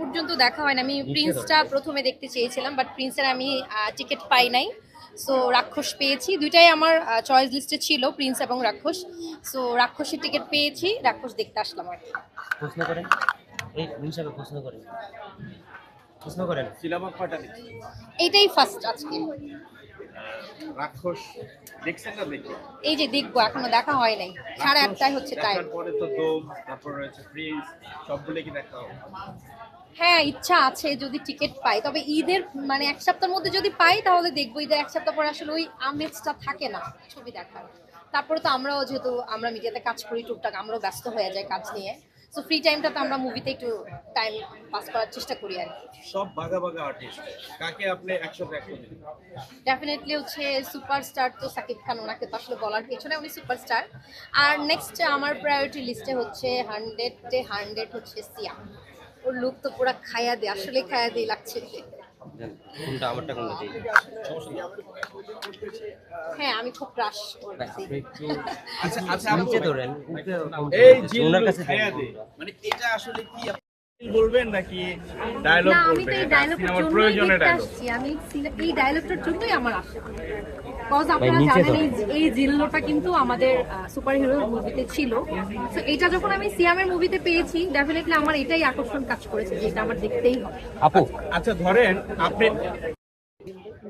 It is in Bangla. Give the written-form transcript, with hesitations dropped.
পর্যন্ত দেখা হয় না। আমি প্রিন্সটা প্রথমে দেখতে চেয়েছিলাম, বাট প্রিন্সের আমি টিকিট পাই নাই। সো রাক্ষস পেয়েছি, দুইটাই আমার চয়েস লিস্টে ছিল, প্রিন্স এবং রাক্ষস। সো রাক্ষসের টিকিট পেয়েছি, রাক্ষস দেখতে আসলাম আর কি। প্রশ্ন করেন, এই হিসাবে প্রশ্ন করেন সিনেমা কয়টা দেখছি এইটাই ফার্স্ট আজকে। রাক্ষস দেখছেন না দেখি এই যে দেখবো, এখনো দেখা হয় নাই, 8:30 হচ্ছে টাইম। তারপরে তো দোম, তারপর রয়েছে প্রিন্স, সবগুলো কি দেখা হবে? হ্যাঁ, ইচ্ছা আছে যদি টিকিট পাই, তবে ঈদের মানে এক সপ্তাহের মধ্যে যদি পাই তাহলে দেখবো। ঈদের এক সপ্তাহ পরে আসলে ওই আমেজটা থাকে না ছবি দেখার। তারপরে তো আমরাও যেহেতু আমরা মিডিয়াতে কাজ করি টুকটাক, আমরাও ব্যস্ত হয়ে যাই কাজ নিয়ে। সো ফ্রি টাইমটাতে আমরা মুভিতে একটু টাইম পাস করার চেষ্টা করি আর কি। সব বাঘা বাঘা আর্টিস্ট, কাকে আপনি একসাথে একসাথে ডেফিনেটলি হচ্ছে সুপারস্টার তো সাকিব খান, ওনাকে তো আসলে বলার কিছু না, উনি সুপারস্টার। আর নেক্সট আমার প্রায়োরিটি লিস্টে হচ্ছে 100 হচ্ছে সিয়া। ওর লুক তো পুরো খায়া দে, আসলে খায়া দিয়ে লাগছে। কোনটা আমারটা কোনটা দিই হ্যাঁ, আমি খুব ক্রাশ ওর একটু আচ্ছা আচ্ছা নিচে ধরেন এই যে ওনার কাছে খায়া দে, মানে এটা আসলে কি আপনি বলবেন নাকি ডায়লগ না, আমি তো বলবেন? এই এটা ডায়লগটার সিনেমার জন্যই প্রয়োজনে দেখতে ডায়লগ। আসছি। আমি এই ডায়লগটার জন্যই আমার আসা। কজ আপনারা নিচে জানেন ধরো। এই জিল্লোটা কিন্তু আমাদের সুপার হিরো মুভিতে ছিল। তো এটা যখন আমি সিয়ামের মুভিতে পেয়েছি, ডেফিনেটলি আমার এটাই আকর্ষণ কাজ করেছে যে এটা আমার দেখতেই হবে। আপু আচ্ছা ধরেন আপনি